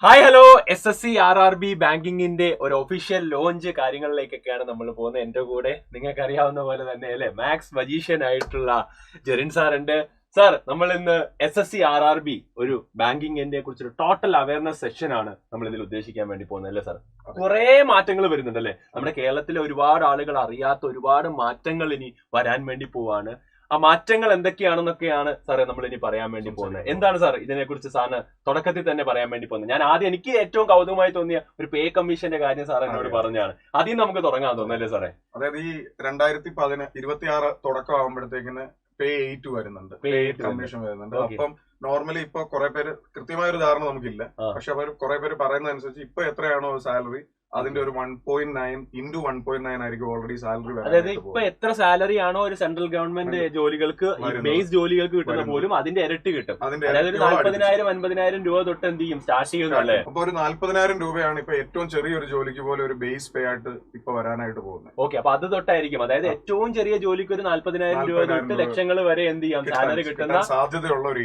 Hi hello SSC RRB ബാങ്കിങ്ങിന്റെ ഒരു official launch കാര്യങ്ങളിലേക്കൊക്കെയാണ് നമ്മൾ പോകുന്നത്. എന്റെ കൂടെ നിങ്ങൾക്ക് അറിയാവുന്ന പോലെ തന്നെ അല്ലെ മാത്സ് മജീഷ്യൻ ആയിട്ടുള്ള ജെറിൻ സാർ ഉണ്ട്. സാർ, നമ്മൾ ഇന്ന് SSC RRB ഒരു ബാങ്കിങ്ങിനെ കുറിച്ചൊരു ടോട്ടൽ അവയർനെസ് സെഷൻ ആണ് നമ്മൾ ഇതിൽ ഉദ്ദേശിക്കാൻ വേണ്ടി പോകുന്നത് അല്ലേ സാർ? കുറെ മാറ്റങ്ങൾ വരുന്നുണ്ട് അല്ലെ? നമ്മുടെ കേരളത്തിലെ ഒരുപാട് ആളുകൾ അറിയാത്ത ഒരുപാട് മാറ്റങ്ങൾ ഇനി വരാൻ വേണ്ടി പോവാണ്. ആ മാറ്റങ്ങൾ എന്തൊക്കെയാണെന്നൊക്കെയാണ് സാറേ നമ്മൾ ഇനി പറയാൻ വേണ്ടി പോകുന്നത്. എന്താണ് സാർ ഇതിനെ കുറിച്ച് സാറിന് തുടക്കത്തിൽ തന്നെ പറയാൻ വേണ്ടി പോകുന്നത്? ഞാൻ ആദ്യം എനിക്ക് ഏറ്റവും കൗതുകമായി തോന്നിയ ഒരു പേ കമ്മീഷന്റെ കാര്യം സാർ എന്നോട് പറഞ്ഞാണ്. ആദ്യം നമുക്ക് തുടങ്ങാൻ തോന്നുന്നല്ലേ സാറേ? അതായത് ഈ 2026 തുടക്കം ആകുമ്പോഴത്തേക്കിന് പേ 8 വരുന്നുണ്ട്, പേ 8 കമ്മീഷൻ വരുന്നുണ്ട്. അപ്പം നോർമലി ഇപ്പൊ കുറെ പേര് കൃത്യമായ ഒരു ധാരണ നമുക്കില്ല, പക്ഷെ അവർ കുറെ പേര് പറയുന്ന അനുസരിച്ച് ഇപ്പൊ എത്രയാണോ സാലറി അതിന്റെ ഒരു 1.9 into 1.9 ആയിരിക്കും ഓൾറെഡി സാലറി. അതായത് ഇപ്പൊ എത്ര സാലറി ആണോ ഒരു സെൻട്രൽ ഗവൺമെന്റ് ജോലികൾക്ക് ബേസ് ജോലികൾക്ക് കിട്ടുന്ന പോലും അതിന്റെ ഇരട്ടി കിട്ടും. അതായത് ഒരു 40,000-50,000 രൂപ തൊട്ട് എന്ത് ചെയ്യും സ്റ്റാർട്ട് ചെയ്യുന്നല്ലേ? അപ്പൊ ഒരു 40,000 രൂപയാണ് ഇപ്പൊ ഏറ്റവും ചെറിയൊരു ജോലിക്ക് പോലെ ഒരു ബേസ് പേ ആയിട്ട് ഇപ്പൊ വരാനായിട്ട് പോകുന്നത്. ഓക്കെ, അപ്പൊ അത് തൊട്ടായിരിക്കും. അതായത് ഏറ്റവും ചെറിയ ജോലിക്ക് ഒരു 40,000 രൂപ തൊട്ട് ലക്ഷങ്ങൾ വരെ എന്ത് ചെയ്യാം സാലറി കിട്ടുന്ന സാധ്യതയുള്ള ഒരു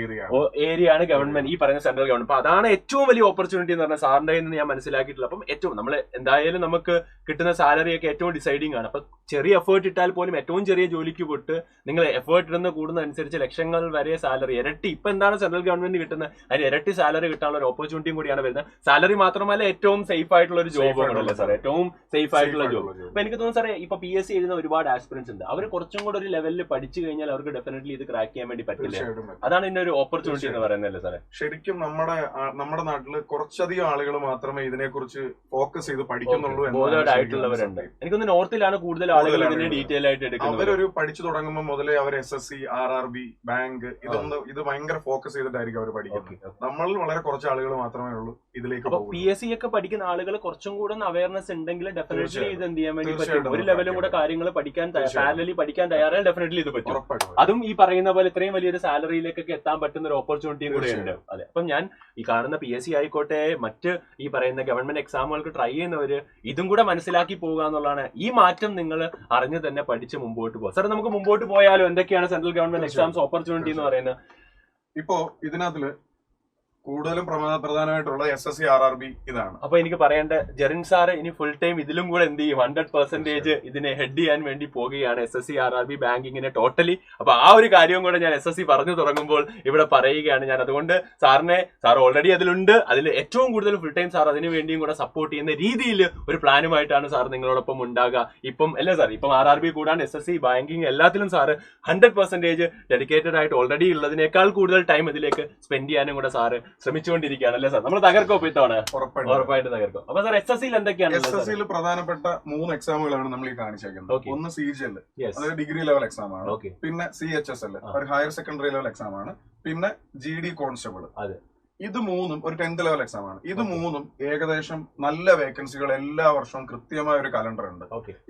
ഏരിയയാണ് ഗവൺമെന്റ്, ഈ പറയുന്ന സെൻട്രൽ ഗവൺമെന്റ്. അപ്പൊ അതാണ് ഏറ്റവും വലിയ ഓപ്പർച്യൂണിറ്റി എന്ന് പറഞ്ഞാൽ സാറിന്റെ നിന്ന് ഞാൻ മനസ്സിലാക്കിയിട്ടുള്ളത്. അപ്പം ഏറ്റവും നമ്മൾ എന്തായാലും നമുക്ക് കിട്ടുന്ന സാലറി ഒക്കെ ഏറ്റവും ഡിസൈഡിങ് ആണ്. അപ്പൊ ചെറിയ എഫേർട്ട് ഇട്ടാൽ പോലും ഏറ്റവും ചെറിയ ജോലിക്ക് പോയിട്ട് നിങ്ങൾ എഫേർട്ട് ഇടുന്ന കൂടുന്നതനുസരിച്ച് ലക്ഷങ്ങൾ വരെ സാലറി ഇരട്ടി. ഇപ്പൊ എന്താണ് സെൻട്രൽ ഗവൺമെന്റ് കിട്ടുന്നത്? അതിന് ഇരട്ടി സാലറി കിട്ടാനുള്ള ഒരു ഓപ്പർച്യൂണിറ്റിയും കൂടിയാണ് വരുന്നത്. സാലറി മാത്രമല്ല ഏറ്റവും സേഫ് ആയിട്ടുള്ള ഒരു ജോബ് ആണല്ലേ സാർ? ഏറ്റവും സേഫ് ആയിട്ടുള്ള ജോബ്. അപ്പൊ എനിക്ക് തോന്നുന്നു സാറേ, ഇപ്പൊ PSC എഴുതുന്ന ഒരുപാട് ആസ്പിറൻസ് ഉണ്ട്. അവർ കുറച്ചും കൂടെ ഒരു ലെവലിൽ പഠിച്ചു കഴിഞ്ഞാൽ അവർക്ക് ഡെഫിനറ്റ്ലി ഇത് ക്രാക്ക് ചെയ്യാൻ വേണ്ടി പറ്റില്ല. അതാണ് ഇതിന്റെ ഒരു ഓപ്പർച്യൂണിറ്റി എന്ന് പറയുന്നത് സാറേ. ശരിക്കും നമ്മുടെ നാട്ടില് കുറച്ചധികം ആളുകൾ മാത്രമേ ഇതിനെക്കുറിച്ച് ഫോക്കസ് ചെയ്ത് പഠിക്കുന്നുള്ളൂ. ആയിട്ടുള്ളവരുണ്ട്. എനിക്കൊന്ന് നോർത്തിലാണ് കൂടുതൽ ആളുകൾ ഇതിനെ ഡീറ്റെയിൽ ആയിട്ട് എടുക്കുന്നത്. അവരൊരു പഠിച്ചു തുടങ്ങുമ്പോൾ മുതലേ അവർ SSC RRB ബാങ്ക് ഇത് ഭയങ്കര ഫോക്കസ് ചെയ്തിട്ടായിരിക്കും അവർ പഠിക്കുന്നത്. നമ്മളിൽ വളരെ കുറച്ച് ആളുകൾ മാത്രമേ ഉള്ളൂ ഇതിലേക്ക്. അപ്പൊ PSC ഒക്കെ പഠിക്കുന്ന ആളുകൾ കുറച്ചും കൂടെ അവയർനെസ് ഉണ്ടെങ്കിൽ ഡെഫിനറ്റ്ലി ഇത് എന്ത് ചെയ്യാൻ വേണ്ടി പറ്റും. ഒരു ലെവലും കൂടെ കാര്യങ്ങൾ പഠിക്കാൻ പാരലലി പഠിക്കാൻ തയ്യാറായാൽ ഡെഫിനറ്റ്ലി ഇത് പറ്റും. അതും ഈ പറയുന്ന പോലെ ഇത്രയും വലിയൊരു സാലറിയിലേക്കൊക്കെ എത്താൻ പറ്റുന്ന ഒരു ഓപ്പർച്യൂണിറ്റിയും കൂടെ ഉണ്ട്. അതെ, അപ്പം ഞാൻ ഈ കാണുന്ന PSC ആയിക്കോട്ടെ മറ്റ് ഈ പറയുന്ന ഗവൺമെന്റ് എക്സാമുകൾക്ക് ട്രൈ ചെയ്യുന്നവര് ഇതും കൂടെ മനസ്സിലാക്കി പോകുക എന്നുള്ളതാണ്. ഈ മാറ്റം നിങ്ങൾ അറിഞ്ഞു തന്നെ പഠിച്ച് മുമ്പോട്ട് പോകുക. സാർ, നമുക്ക് മുമ്പോട്ട് പോയാലും എന്തൊക്കെയാണ് സെൻട്രൽ ഗവൺമെന്റ് എക്സാംസ് ഓപ്പർച്യൂണിറ്റി എന്ന് പറയുന്നത്? ഇപ്പോ ഇതിനകത്തില് കൂടുതലും പ്രധാനമായിട്ടുള്ള SSC RRB ഇതാണ്. അപ്പൊ എനിക്ക് പറയേണ്ട ജെറിൻ സാറ് ഇനി ഫുൾ ടൈം ഇതിലും കൂടെ എന്ത് ചെയ്യും 100% ഇതിനെ ഹെഡ് ചെയ്യാൻ വേണ്ടി പോകുകയാണ് SSC RRB ബാങ്കിങ്ങിനെ ടോട്ടലി. അപ്പൊ ആ ഒരു കാര്യവും കൂടെ ഞാൻ SSC പറഞ്ഞു തുടങ്ങുമ്പോൾ ഇവിടെ പറയുകയാണ് ഞാൻ. അതുകൊണ്ട് സാർ ഓൾറെഡി അതിലുണ്ട്. അതിൽ ഏറ്റവും കൂടുതൽ ഫുൾ ടൈം സാർ അതിനു വേണ്ടിയും കൂടെ സപ്പോർട്ട് ചെയ്യുന്ന രീതിയിൽ ഒരു പ്ലാനുമായിട്ടാണ് സാർ നിങ്ങളോടൊപ്പം ഉണ്ടാകുക. ഇപ്പം അല്ലേ സാർ, ഇപ്പം RRB കൂടാണ്ട് SSC ബാങ്കിങ് എല്ലാത്തിലും സാറ് 100% ഡെഡിക്കേറ്റഡ് ആയിട്ട് ഓൾറെഡി ഉള്ളതിനേക്കാൾ കൂടുതൽ ടൈം ഇതിലേക്ക് സ്പെൻഡ് ചെയ്യാനും കൂടെ സാറ് ശ്രമിച്ചുകൊണ്ടിരിക്കുകയാണ് അല്ലേ സാർ? നമ്മൾ തകർക്കോ ഇത്തവണ? ഉറപ്പായിട്ട് തകർക്കും. അപ്പൊ സാർ SSC എന്തൊക്കെയാണ്? SSC പ്രധാനപ്പെട്ട 3 എക്സാമുകളാണ് നമ്മൾ ഈ കാണിച്ചേക്കുന്നത്. ഒന്ന് CGL, അതായത് ഡിഗ്രി ലെവൽ എക്സാം ആണ്. പിന്നെ CHSL, ഒരു ഹയർ സെക്കൻഡറി ലെവൽ എക്സാം ആണ്. പിന്നെ GD കോൺസ്റ്റബിൾ. ഇത് മൂന്നും ഒരു 10th ലെവൽ എക്സാം ആണ്. ഇത് മൂന്നും ഏകദേശം നല്ല വേക്കൻസികൾ എല്ലാ വർഷവും കൃത്യമായ ഒരു കലണ്ടർ ഉണ്ട്.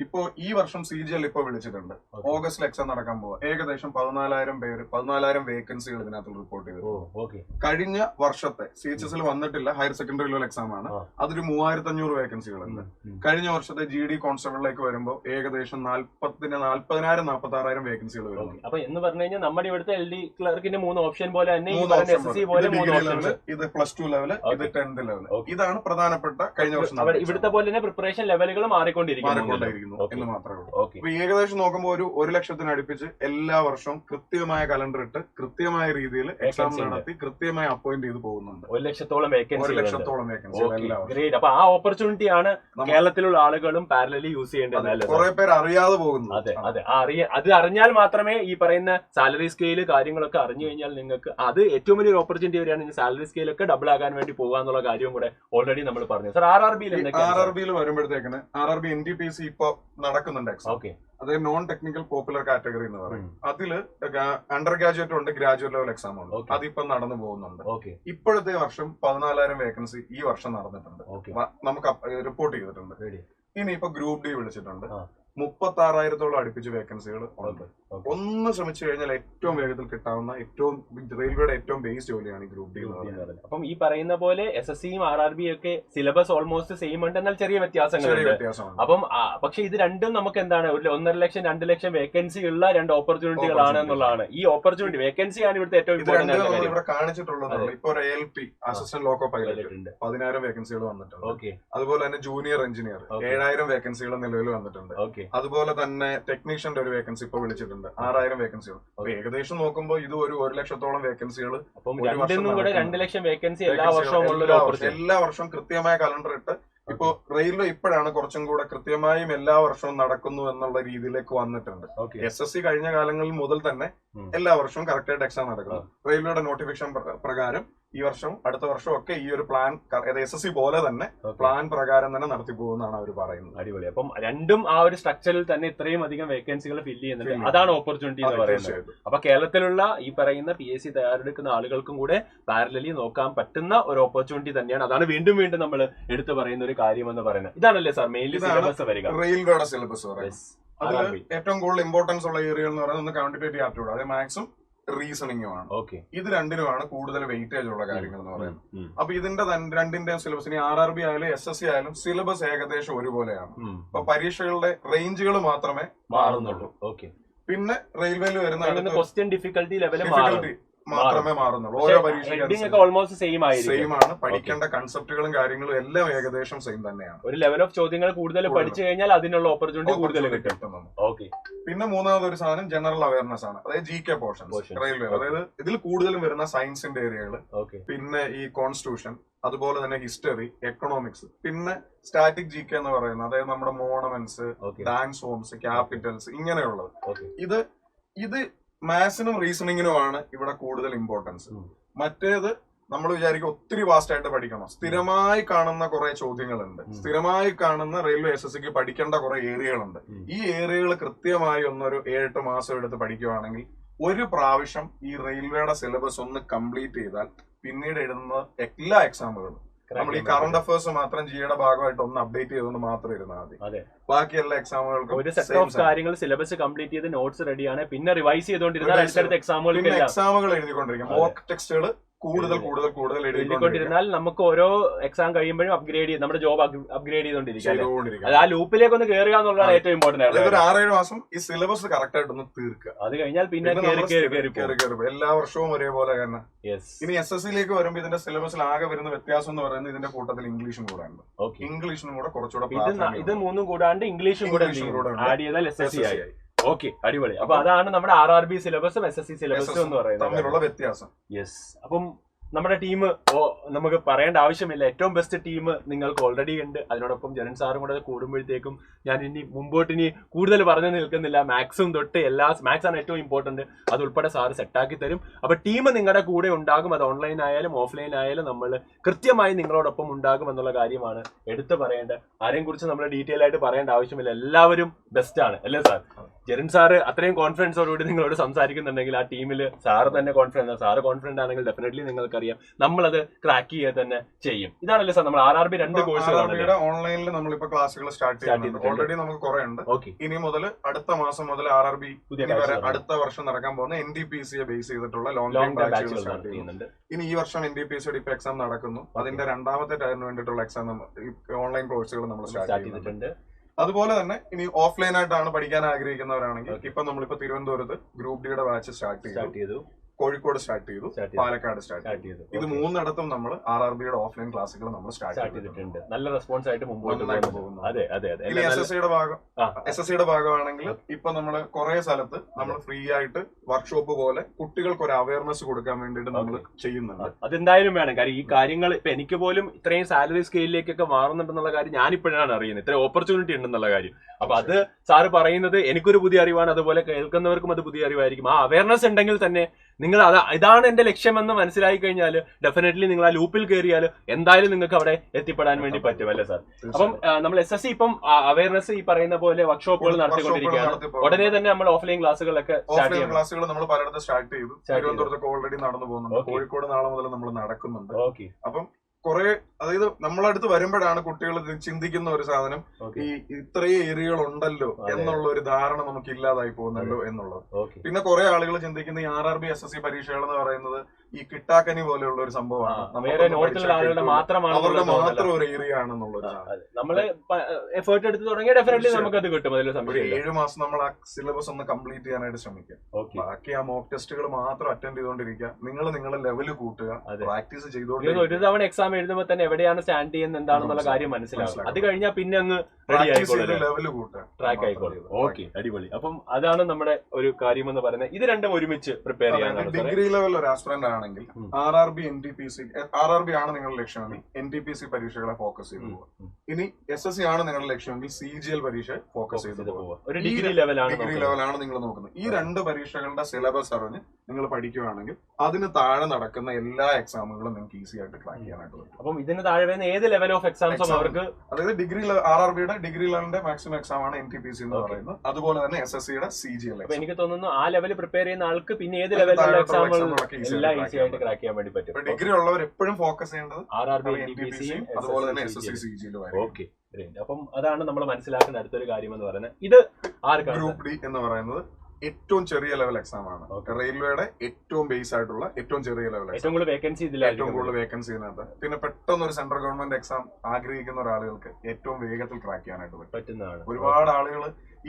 ഇപ്പോ ഈ വർഷം CGL ഇപ്പൊ വിളിച്ചിട്ടുണ്ട്. ഓഗസ്റ്റിൽ എക്സാം നടക്കാൻ പോവാ. ഏകദേശം 14,000 വേക്കൻസികൾ ഇതിനകത്ത് റിപ്പോർട്ട് ചെയ്തു. കഴിഞ്ഞ വർഷത്തെ CHSL വന്നിട്ടില്ല, ഹയർ സെക്കൻഡറി ലെവൽ എക്സാം ആണ്. അതൊരു 3,500 വേക്കൻസികളുണ്ട്. കഴിഞ്ഞ വർഷത്തെ GD കോൺസ്റ്റബിളിലേക്ക് വരുമ്പോൾ ഏകദേശം 40,000-46,000 വേക്കൻസികൾ വരുന്നു. അപ്പൊ എന്ന് പറഞ്ഞു കഴിഞ്ഞാൽ നമ്മുടെ ഇവിടുത്തെ LD ക്ലർക്കിന്റെ 3 ഓപ്ഷൻ പോലെ തന്നെ SSC പോലെ 3 ഓപ്ഷൻ. ഇത് +2 ലെവല്, ഇത് 10th ലെവല്. ഇതാണ് പ്രധാനപ്പെട്ട കഴിഞ്ഞ വർഷം ഇവിടുത്തെ പോലെ തന്നെ പ്രിപ്പറേഷൻ ലെവലുകൾ മാറിക്കൊണ്ടിരിക്കുന്നു എന്ന് മാത്രമേ ഉള്ളൂ. അപ്പൊ ഏകദേശം നോക്കുമ്പോൾ ഒരു 1,00,000 അടുപ്പിച്ച് എല്ലാ വർഷവും കൃത്യമായ കലണ്ടർ ഇട്ട് കൃത്യമായ രീതിയിൽ എക്സാം നടത്തി കൃത്യമായി അപ്പോയിന്റ് ചെയ്ത് പോകുന്നുണ്ട്. 1,00,000 വേക്കൻസി. ഗ്രേറ്റ്. അപ്പൊ ആ ഓപ്പർച്യൂണിറ്റി ആണ് കേരളത്തിലുള്ള ആളുകളും പാരലലി യൂസ് ചെയ്യേണ്ടത്. കുറെ പേര് അറിയാതെ പോകുന്നു. അതെ, അത് അറിഞ്ഞാൽ മാത്രമേ ഈ പറയുന്ന സാലറി സ്കെയില് കാര്യങ്ങളൊക്കെ അറിഞ്ഞു കഴിഞ്ഞാൽ നിങ്ങൾക്ക് അത് ഏറ്റവും വലിയൊരു ഓപ്പർച്യൂണിറ്റി വരെയാണ്. സാലറി സ്കെയിലൊക്കെ ഡബിൾ ആകാൻ വേണ്ടി പോകുക എന്നുള്ള കാര്യം കൂടെ ഓൾറെഡി നമ്മൾ പറഞ്ഞു. സാർ, RRBയിൽ വരുമ്പോഴത്തേക്കിന് RRB NTPC ഇപ്പൊ നടക്കുന്നുണ്ട് എക്സാം. അതായത് നോൺ ടെക്നിക്കൽ പോപ്പുലർ കാറ്റഗറി എന്ന് പറയും. അതില് അണ്ടർ ഗ്രാജുവേറ്റ് ഉണ്ട്, ഗ്രാജുവേറ്റ് ലെവൽ എക്സാം ഉണ്ട്. അതിപ്പോ നടന്നു പോകുന്നുണ്ട്. ഇപ്പോഴത്തെ വർഷം 14,000 വേക്കൻസി ഈ വർഷം നടന്നിട്ടുണ്ട്, നമുക്ക് റിപ്പോർട്ട് ചെയ്തിട്ടുണ്ട്. ഇനി ഇപ്പൊ ഗ്രൂപ്പ് ഡി വിളിച്ചിട്ടുണ്ട്. 36,000-ഓളം അടുപ്പിച്ച് വേക്കൻസികൾ ഉണ്ട്. ഒന്ന് ശ്രമിച്ചു കഴിഞ്ഞാൽ ഏറ്റവും വേഗത്തിൽ കിട്ടാവുന്ന റെയിൽവേയുടെ ഏറ്റവും ബേസ് ജോലിയാണ് ഈ ഗ്രൂപ്പ് ഡി എന്ന് പറയുന്നത്. അപ്പം ഈ പറയുന്ന പോലെ SSCയും RRB ഒക്കെ സിലബസ് ഓൾമോസ്റ്റ് സെയിം ഉണ്ട്, എന്നാൽ ചെറിയ വ്യത്യാസങ്ങളുണ്ട്. അപ്പം പക്ഷെ ഇത് രണ്ടും നമുക്ക് എന്താണ് 1.5 ലക്ഷം 2 ലക്ഷം വേക്കൻസി ഉള്ള 2 ഓപ്പർച്യൂണിറ്റികളാണ് എന്നുള്ളതാണ്. ഈ ഓപ്പർച്യൂണിറ്റി വേക്കൻസിയാണ് ഇവിടുത്തെ ഏറ്റവും ഇവിടെ കാണിച്ചിട്ടുള്ളത്. ഇപ്പൊ ALP അസിസ്റ്റന്റ് ലോക്കോ പൈലറ്റ് 10,000 വേക്കൻസികൾ വന്നിട്ടുണ്ട്. അതുപോലെ തന്നെ ജൂനിയർ എഞ്ചിനീയർ 7,000 വേക്കൻസികൾ നിലവിൽ വന്നിട്ടുണ്ട്. അതുപോലെ തന്നെ ടെക്നീഷ്യന്റെ ഒരു വേക്കൻസി ഇപ്പൊ വിളിച്ചിട്ടുണ്ട് 6,000 വേക്കൻസികൾ. അപ്പൊ ഏകദേശം നോക്കുമ്പോൾ ഇത് ഒരു 1 ലക്ഷത്തോളം വേക്കൻസികൾ 2 ലക്ഷം വേക്കൻസി എല്ലാ വർഷവും കൃത്യമായ കലണ്ടർ ഇട്ട് ഇപ്പോ റെയിൽവേ ഇപ്പോഴാണ് കുറച്ചും കൂടെ കൃത്യമായും എല്ലാ വർഷവും നടക്കുന്നു എന്നുള്ള രീതിയിലേക്ക് വന്നിട്ടുണ്ട്. SSC കഴിഞ്ഞ കാലങ്ങളിൽ മുതൽ തന്നെ എല്ലാ വർഷവും കറക്റ്റായിട്ട് എക്സാം നടക്കുന്നു. റെയിൽവേയുടെ നോട്ടിഫിക്കേഷൻ പ്രകാരം ഈ വർഷവും അടുത്ത വർഷവും ഒക്കെ ഈ ഒരു പ്ലാൻ SSC പോലെ തന്നെ പ്ലാൻ പ്രകാരം തന്നെ നടത്തി പോകുന്നതാണ് അവർ പറയുന്നത്. അടിപൊളി. അപ്പം രണ്ടും ആ ഒരു സ്ട്രക്ചറിൽ തന്നെ ഇത്രയും അധികം വേക്കൻസികൾ ഫില്ല് ചെയ്യുന്നുണ്ട്. അതാണ് ഓപ്പർച്യൂണിറ്റി എന്ന് പറയുന്നത്. അപ്പൊ കേരളത്തിലുള്ള ഈ പറയുന്ന PSC തയ്യാറെടുക്കുന്ന ആളുകൾക്കും കൂടെ പാരലലി നോക്കാൻ പറ്റുന്ന ഒരു ഓപ്പർച്യൂണിറ്റി തന്നെയാണ്. അതാണ് വീണ്ടും വീണ്ടും നമ്മൾ എടുത്തു പറയുന്ന ഒരു കാര്യം എന്ന് പറയുന്നത്. ഇതാണല്ലേ സാർ മെയിൻലി സിലബസ് വരിക? റെയിൽവേയുടെ സിലബസ് അതിൽ ഏറ്റവും കൂടുതൽ ഇമ്പോർട്ടൻസ് ഉള്ള ഏരിയകൾ എന്ന് പറയുന്നത് ക്വാണ്ടിറ്റേറ്റീവ് ആപ്റ്റിറ്റ്യൂഡ്, അതായത് മാത്സും റീസണിങ്ങുമാണ്. ഇത് രണ്ടിനുമാണ് കൂടുതൽ വെയിറ്റേജ് ഉള്ള കാര്യങ്ങൾ എന്ന് പറയുന്നത്. അപ്പൊ ഇതിന്റെ രണ്ടിന്റെയും സിലബസ്, ഇനി RRB ആയാലും SSC ആയാലും സിലബസ് ഏകദേശം ഒരുപോലെയാണ്. അപ്പൊ പരീക്ഷകളുടെ റേഞ്ചുകൾ മാത്രമേ മാറുന്നുള്ളൂ. പിന്നെ റെയിൽവേയിൽ വരുന്ന ക്വസ്റ്റ്യൻ ഡിഫിക്കൽട്ടി ലെവൽ മാത്രമേ മാറുന്നുള്ളൂ. ഓരോ പരീക്ഷ സെയിം ആണ്. പഠിക്കേണ്ട കൺസെപ്റ്റുകളും കാര്യങ്ങളും എല്ലാം ഏകദേശം സെയിം തന്നെയാണ്. ഒരു ലെവൽ ഓഫ് ചോദ്യങ്ങൾ കൂടുതൽ പഠിച്ചു കഴിഞ്ഞാൽ അതിനുള്ള ഓപ്പർച്യൂണിറ്റി കൂടുതൽ കിട്ടും. പിന്നെ മൂന്നാമത് ഒരു സാധനം ജനറൽ അവയർനെസ് ആണ്, അതായത് GK പോർഷൻസ് റെയിൽവേ. അതായത് ഇതിൽ കൂടുതലും വരുന്ന സയൻസിന്റെ ഏരിയകള്, പിന്നെ ഈ കോൺസ്റ്റിറ്റ്യൂഷൻ, അതുപോലെ തന്നെ ഹിസ്റ്ററി, എക്കണോമിക്സ്, പിന്നെ സ്റ്റാറ്റിക് GK എന്ന് പറയുന്നത്, അതായത് നമ്മുടെ മോണമെന്റ്സ്, ഡാൻസ് ഫോംസ്, ക്യാപിറ്റൽസ്, ഇങ്ങനെയുള്ളത്. ഇത് മാത്സിനും റീസണിങ്ങിനുമാണ് ഇവിടെ കൂടുതൽ ഇമ്പോർട്ടൻസ്. മറ്റേത് നമ്മൾ വിചാരിക്കും ഒത്തിരി വാസ്റ്റ് ആയിട്ട് പഠിക്കണം. സ്ഥിരമായി കാണുന്ന കുറെ ചോദ്യങ്ങളുണ്ട്, സ്ഥിരമായി കാണുന്ന റെയിൽവേ SSCക്ക് പഠിക്കേണ്ട കുറെ ഏരിയകളുണ്ട്. ഈ ഏരിയകൾ കൃത്യമായി ഒന്നൊരു 7-8 മാസം എടുത്ത് പഠിക്കുവാണെങ്കിൽ ഒരു പ്രാവശ്യം ഈ റെയിൽവേയുടെ സിലബസ് ഒന്ന് കംപ്ലീറ്റ് ചെയ്താൽ പിന്നീട് എഴുതുന്ന എല്ലാ എക്സാമുകളും നമ്മൾ ഈ കറണ്ട് അഫയേഴ്സ് മാത്രം ജിയുടെ ഭാഗമായിട്ട് ഒന്ന് അപ്ഡേറ്റ് ചെയ്തുകൊണ്ട് മാത്രം ഇരുന്നാൽ മതി. ബാക്കി എല്ലാ എക്സാമുകൾക്കും ഒരു സെറ്റ് ഓഫ് കാര്യങ്ങൾ സിലബസ് കംപ്ലീറ്റ് ചെയ്ത് നോട്ട്സ് റെഡിയാണ്, പിന്നെ റിവൈസ് ചെയ്തുകൊണ്ടിരുന്നാൽ അടുത്തടുത്ത എക്സാമുകൾ എഴുതിക്കൊണ്ടിരിക്കും. മോക്ക് ടെക്സ്റ്റുകൾ കൂടുതൽ എഴുതിക്കൊണ്ടിരുന്നാൽ നമുക്ക് ഓരോ എക്സാം കഴിയുമ്പോഴും അപ്ഗ്രേഡ് ചെയ്ത് നമ്മുടെ ജോബ് അപ്ഗ്രേഡ് ചെയ്തുകൊണ്ടിരിക്കും. ആ ലൂപ്പിലേക്ക് ഒന്ന് കയറുക എന്നുള്ളതാണ് ഏറ്റവും ഇമ്പോർട്ടന്റ്. ഒരു 6-7 മാസം ഈ സിലബസ് കറക്റ്റ് ആയിട്ട് ഒന്ന് തീർക്കുക. അത് കഴിഞ്ഞാൽ പിന്നെ എല്ലാ വർഷവും ഒരേപോലെ തന്നെ. ഇനി SSCയിലേക്ക് വരുമ്പോൾ ഇതിന്റെ സിലബസിൽ ആകെ വരുന്ന വ്യത്യാസം എന്ന് പറയുന്നത് ഇതിന്റെ കൂട്ടത്തിൽ ഇംഗ്ലീഷും കൂടെ ഉണ്ട്. ഇംഗ്ലീഷിനും കൂടെ കുറച്ചുകൂടെ ഇത് മൂന്നും കൂടാണ്ട് ഇംഗ്ലീഷും കൂടെ ആഡ് ചെയ്താൽ SSC ആയി. ഓക്കെ, അടിപൊളി. അപ്പൊ അതാണ് നമ്മുടെ RRB സിലബസും SSC സിലബസും എന്ന് പറയുന്നത് വ്യത്യാസം. യെസ്. അപ്പം നമ്മുടെ ടീം നമുക്ക് പറയേണ്ട ആവശ്യമില്ല, ഏറ്റവും ബെസ്റ്റ് ടീം നിങ്ങൾക്ക് ഓൾറെഡി ഉണ്ട്. അതിനോടൊപ്പം ജനൻ സാറും കൂടെ കൂടുമ്പോഴത്തേക്കും ഞാൻ മുമ്പോട്ട് കൂടുതൽ പറഞ്ഞു നിൽക്കുന്നില്ല. മാത്സും തൊട്ട് മാത്സ് ആണ് ഏറ്റവും ഇമ്പോർട്ടന്റ്, അതുൾപ്പെടെ സാറ് സെറ്റാക്കി തരും. അപ്പൊ ടീം നിങ്ങളുടെ കൂടെ ഉണ്ടാകും. അത് ഓൺലൈൻ ആയാലും ഓഫ്ലൈൻ ആയാലും നമ്മൾ കൃത്യമായി നിങ്ങളോടൊപ്പം ഉണ്ടാകും എന്നുള്ള കാര്യമാണ് എടുത്തു പറയേണ്ടത്. ആരെയും കുറിച്ച് നമ്മൾ ഡീറ്റെയിൽ ആയിട്ട് പറയേണ്ട ആവശ്യമില്ല, എല്ലാവരും ബെസ്റ്റ് ആണ്, അല്ലേ സാർ? ജെറിൻ സാറ് അത്രയും കോൺഫിഡൻസോടുകൂടി നിങ്ങളോട് സംസാരിക്കുന്നുണ്ടെങ്കിൽ ആ ടീമിൽ സാറ് തന്നെ കോൺഫിഡന്റ് ആണെങ്കിൽ ഡെഫിനറ്റ്ലി നിങ്ങൾക്കറിയാം നമ്മളത് ക്രാക്ക് ചെയ്യുക തന്നെ ചെയ്യും. ഇതാണല്ലേ സാർ നമ്മൾ RRB 2 കോഴ്സുകളാണ് ഓൺലൈനിൽ നമ്മളിപ്പോ ക്ലാസ്സുകൾ സ്റ്റാർട്ട് ചെയ്യുന്നുണ്ട്. ഓൾറെഡി നമുക്ക് കുറെ ഉണ്ട്. ഇനി മുതൽ അടുത്ത മാസം മുതൽ RRB അടുത്ത വർഷം നടക്കാൻ പോകുന്ന NTPC ബേസ് ചെയ്തിട്ടുള്ള ലോങ് ടൈം ബാച്ചുകൾ സ്റ്റാർട്ട് ചെയ്യുന്നുണ്ട്. ഇനി ഈ വർഷം NTPC ഇപ്പൊ എക്സാം നടക്കുന്നു. അതിന്റെ രണ്ടാമത്തെ ടയറിന് വേണ്ടിയിട്ടുള്ള എക്സാം ഓൺലൈൻ കോഴ്സുകൾ നമ്മൾ സ്റ്റാർട്ട് ചെയ്തിട്ടുണ്ട്. അതുപോലെ തന്നെ ഇനി ഓഫ്ലൈൻ ആയിട്ടാണ് പഠിക്കാൻ ആഗ്രഹിക്കുന്നവരാണെങ്കിൽ ഇപ്പൊ നമ്മളിപ്പോ തിരുവനന്തപുരത്ത് ഗ്രൂപ്പ് ഡിയുടെ ബാച്ച് സ്റ്റാർട്ട് ചെയ്തു, കോഴിക്കോട് സ്റ്റാർട്ട് ചെയ്തു, പാലക്കാട് സ്റ്റാർട്ട് ചെയ്തു. ഇത് മൂന്നിടത്തും നമ്മൾ RRBയുടെ ഓഫ്ലൈൻ ക്ലാസ്സുകൾ നമ്മൾ സ്റ്റാർട്ട് ചെയ്തിട്ടുണ്ട്. നല്ല റെസ്പോൺസ് ആയിട്ട് മുമ്പോട്ട് പോകുന്നു. ഇനി SSCയുടെ ഭാഗമാണെങ്കിൽ ഇപ്പൊ നമ്മള് കുറെ സ്ഥലത്ത് നമ്മൾ ഫ്രീ ആയിട്ട് വർക്ക്ഷോപ്പ് പോലെ കുട്ടികൾക്ക് ഒരു അവയർനെസ് കൊടുക്കാൻ വേണ്ടിയിട്ട് നമ്മൾ ചെയ്യുന്നുണ്ട്. അതെന്തായാലും വേണം. കാര്യം ഈ കാര്യങ്ങൾ ഇപ്പൊ എനിക്ക് പോലും ഇത്രയും സാലറി സ്കെയിലേക്കൊക്കെ മാറുന്നുണ്ടെന്നുള്ള കാര്യം ഞാനിപ്പോഴാണ് അറിയുന്നത്, ഇത്രയും ഓപ്പർച്യൂണിറ്റി ഉണ്ടെന്നുള്ള കാര്യം. അപ്പൊ അത് സാറ് പറയുന്നത് എനിക്കൊരു പുതിയ അറിവാണ്, അതുപോലെ കേൾക്കുന്നവർക്കും അത് പുതിയ അറിവായിരിക്കും. ആ അവയർനെസ് ഉണ്ടെങ്കിൽ തന്നെ നിങ്ങൾ ഇതാണ് എന്റെ ലക്ഷ്യമെന്ന് മനസ്സിലായി കഴിഞ്ഞാൽ ഡെഫിനറ്റ്ലി നിങ്ങൾ ആ ലൂപ്പിൽ കയറിയാൽ എന്തായാലും നിങ്ങൾക്ക് അവിടെ എത്തിപ്പെടാൻ വേണ്ടി പറ്റും, അല്ലേ സാർ? അപ്പം നമ്മൾ SSC ഇപ്പം അവയർനെസ് ഈ പറയുന്ന പോലെ വർക്ക്ഷോപ്പുകൾ നടത്തിക്കൊണ്ടിരിക്കുകയാണ്. ഉടനെ തന്നെ നമ്മൾ ഓഫ്ലൈൻ ക്ലാസ്സുകളൊക്കെ ക്ലാസ്സുകൾ നമ്മൾ പലയിടത്തും സ്റ്റാർട്ട് ചെയ്തു. തിരുവനന്തപുരത്തൊക്കെ ഓൾറെഡി നടന്നു പോകുന്നുണ്ട്. കോഴിക്കോട് നാളെ മുതൽ നമ്മൾ നടക്കുന്നുണ്ട്. അപ്പം കുറെ, അതായത് നമ്മൾ നമ്മളടുത്ത് വരുമ്പോഴാണ് കുട്ടികൾ ചിന്തിക്കുന്ന ഒരു സാധനം ഈ ഇത്രയും ഏരിയകൾ ഉണ്ടല്ലോ എന്നുള്ള ഒരു ധാരണ നമുക്ക് ഇല്ലാതായി പോകുന്നല്ലോ എന്നുള്ളത്. പിന്നെ കുറെ ആളുകൾ ചിന്തിക്കുന്ന ഈ RRB SSC പരീക്ഷകൾ എന്ന് പറയുന്നത് ഈ കിട്ടാക്കനി പോലെയുള്ള ഒരു സംഭവമാണ്, അവരുടെ മാത്രം ഒരു ഏരിയ ആണെന്നുള്ളത്. നമ്മള് എഫേർട്ട് എടുത്ത് തുടങ്ങിയാൽ ഡെഫിനറ്റ്ലി നമുക്കത് കിട്ടും. 7 മാസം നമ്മൾ ആ സിലബസ് ഒന്ന് കംപ്ലീറ്റ് ചെയ്യാനായിട്ട് ശ്രമിക്കുക. ബാക്കി ആ മോക്ക് ടെസ്റ്റുകൾ മാത്രം അറ്റൻഡ് ചെയ്തുകൊണ്ടിരിക്കുക. നിങ്ങളുടെ ലെവൽ കൂട്ടുക, പ്രാക്ടീസ് ചെയ്തുകൊണ്ട് ഒരു തവണ എക്സാം എഴുതുമ്പോൾ തന്നെ എവിടെയാണ് സ്റ്റാൻഡ് ചെയ്യുന്നത് എന്താണെന്നുള്ള കാര്യം മനസ്സിലാവും. അത് കഴിഞ്ഞാൽ പിന്നെ അങ്ങ് ലെവൽ കൂട്ടുക, ട്രാക്ക് ആയിക്കോളും. ഓക്കെ, അടിപൊളി. അപ്പം അതാണ് നമ്മുടെ ഒരു കാര്യം എന്ന് പറയുന്നത്. ഇത് രണ്ടും ഒരുമിച്ച് പ്രിപ്പയർ ചെയ്യാൻ ഡിഗ്രി ലെവൽ ഒരു ആസ്പിറന്റ് ആണെങ്കിൽ RRB NTPC RRB ആണ് നിങ്ങളുടെ ലക്ഷ്യമെങ്കിൽ NTPC പരീക്ഷകളെ ഫോക്കസ് ചെയ്ത് പോവുക. ഇനി SSC ആണ് നിങ്ങളുടെ ലക്ഷ്യമെങ്കിൽ CGL പരീക്ഷ ഫോക്കസ് ചെയ്ത് പോവുക. ഡിഗ്രി ലെവലാണ് നിങ്ങൾ നോക്കുന്നത്. ഈ രണ്ട് പരീക്ഷകളുടെ സിലബസ് അറിഞ്ഞ് നിങ്ങൾ പഠിക്കുകയാണെങ്കിൽ അതിന് താഴെ നടക്കുന്ന എല്ലാ എക്സാമുകളും നിങ്ങൾക്ക് ഈസി ആയിട്ട് ക്രാക്ക് ചെയ്യാനായിട്ട് പറ്റും. അപ്പം ഇതിന് താഴെ വരുന്ന ഏത് ലെവൽ ഓഫ് എക്സാംസും അവർക്ക്, അതായത് RRB യുടെ ഡിഗ്രി ലെവലിന്റെ മാക്സിമം എക്സാം ആണ് NTPC എന്ന് പറയുന്നത്. അതുപോലെ തന്നെ SSC യുടെ CGL. എനിക്ക് തോന്നുന്നു ആ ലെവൽ പ്രിപ്പയർ ചെയ്യുന്ന ആൾക്ക് പിന്നെ ഏത് ലെവലിലുള്ള എക്സാമുകൾ എല്ലാം ഈസി ആയിട്ട് ക്രാക്ക് ചെയ്യാൻ വേണ്ടി പറ്റും. ഡിഗ്രി ഉള്ളവർ എപ്പോഴും ഫോക്കസ് ചെയ്യേണ്ടത് RRB NTPC അതുപോലെ തന്നെ SSC CGL. ഓക്കെ, അപ്പം അതാണ് നമ്മൾ മനസ്സിലാക്കേണ്ട അടുത്തൊരു കാര്യം എന്ന് പറയുന്നത്. ഇത് ഗ്രൂപ്പ് ഡി എന്ന് പറയുന്നത് ഏറ്റവും ചെറിയ ലെവൽ എക്സാം ആണ്. റെയിൽവേയുടെ ഏറ്റവും ബേസ് ആയിട്ടുള്ള ഏറ്റവും ചെറിയ ലെവൽ, ഏറ്റവും കൂടുതൽ വേക്കൻസി ഇതിനകത്ത്. പിന്നെ പെട്ടെന്ന് ഒരു സെൻട്രൽ ഗവൺമെന്റ് എക്സാം ആഗ്രഹിക്കുന്ന ഒരാളുകൾക്ക് ഏറ്റവും വേഗത്തിൽ ക്രാക്ക് ചെയ്യാനായിട്ട് പറ്റുന്നതാണ്. ഒരുപാട് ആളുകൾ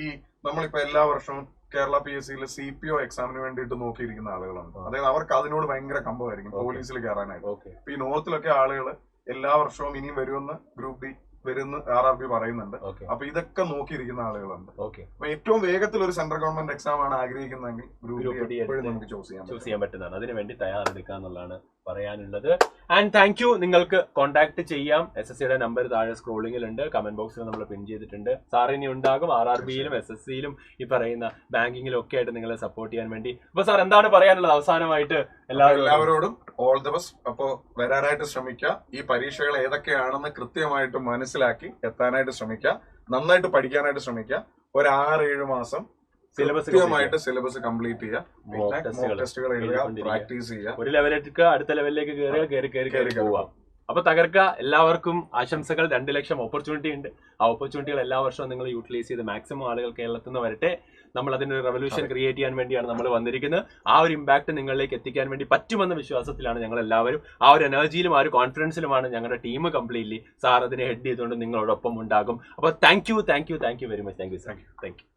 ഈ നമ്മളിപ്പോ എല്ലാ വർഷവും കേരള PSC CPO എക്സാമിന് വേണ്ടിയിട്ട് നോക്കിയിരിക്കുന്ന ആളുകളുണ്ട്. അതായത് അവർക്ക് അതിനോട് ഭയങ്കര കമ്പമായിരിക്കും പോലീസിൽ കയറാനായിട്ട്. ഇപ്പൊ ഈ നോർത്തിലൊക്കെ ആളുകൾ എല്ലാ വർഷവും ഇനിയും വരുമെന്ന് ഗ്രൂപ്പ് ഡി വരുന്ന RRB പറയുന്നുണ്ട്. അപ്പൊ ഇതൊക്കെ നോക്കിയിരിക്കുന്ന ആളുകളുണ്ട്. അപ്പൊ ഏറ്റവും വേഗത്തിൽ ഒരു സെൻട്രൽ ഗവൺമെന്റ് എക്സാം ആണ് ആഗ്രഹിക്കുന്നതെങ്കിൽ ഗ്രൂപ്പ് ഡി എപ്പോഴും നമുക്ക് ചൂസ് ചെയ്യാൻ പറ്റുന്നതാണ്. അതിനുവേണ്ടി തയ്യാറെടുക്കുക എന്നുള്ളതാണ് പറയാനുള്ളത്. And thank you. നിങ്ങൾക്ക് കോൺടാക്ട് ചെയ്യാം. SSCയുടെ നമ്പർ താഴെ സ്ക്രോളിംഗിലുണ്ട്, കമന്റ് ബോക്സിൽ നമ്മൾ പിൻ ചെയ്തിട്ടുണ്ട്. സാർ ഇനി ഉണ്ടാകും RRB യിലും SSCയിലും ഈ പറയുന്ന ബാങ്കിങ്ങിലും ഒക്കെ ആയിട്ട് നിങ്ങളെ സപ്പോർട്ട് ചെയ്യാൻ വേണ്ടി. അപ്പൊ സാർ എന്താണ് പറയാനുള്ളത് അവസാനമായിട്ട്? എല്ലാവരോടും ഓൾ ദി ബെസ്റ്റ്. അപ്പോ വരാനായിട്ട് ശ്രമിക്കുക. ഈ പരീക്ഷകൾ ഏതൊക്കെയാണെന്ന് കൃത്യമായിട്ട് മനസ്സിലാക്കി എത്താനായിട്ട് ശ്രമിക്കുക. നന്നായിട്ട് പഠിക്കാനായിട്ട് ശ്രമിക്കുക. ഒരു 6-7 മാസം കൃത്യമായിട്ട് സിലബസ് കംപ്ലീറ്റ് ചെയ്യുക, ടെസ്റ്റുകൾ എഴുതുക, പ്രാക്ടീസ് ചെയ്യുക. ഒരു ലെവലിലേക്ക് അടുത്ത ലെവലിലേക്ക് കയറി പോവാം. അപ്പൊ തകർക്കുക. എല്ലാവർക്കും ആശംസകൾ. 2 ലക്ഷം ഓപ്പർച്യൂണിറ്റി ഉണ്ട്. ആ ഓപ്പർച്യൂണിറ്റികൾ എല്ലാ വർഷവും നിങ്ങൾ യൂട്ടിലൈസ് ചെയ്ത് മാക്സിമം ആളുകൾ കേരളത്തിൽ നിന്ന് വരട്ടെ. നമ്മൾ അതിനൊരു റെവല്യൂഷൻ ക്രിയേറ്റ് ചെയ്യാൻ വേണ്ടിയാണ് നമ്മൾ വന്നിരിക്കുന്നത്. ആ ഒരു ഇമ്പാക്ട് നിങ്ങളിലേക്ക് എത്തിക്കാൻ വേണ്ടി പറ്റുമെന്ന വിശ്വാസത്തിലാണ് ഞങ്ങൾ എല്ലാവരും. ആ ഒരു എനർജിയിലും ആ ഒരു കോൺഫിഡൻസിലുമാണ് ഞങ്ങളുടെ ടീം കംപ്ലീറ്റ്ലി. സാർ അതിനെ ഹെഡ് ചെയ്തുകൊണ്ട് നിങ്ങളോടൊപ്പം ഉണ്ടാകും. അപ്പോൾ thank you very much. Thank you sir. Thank you.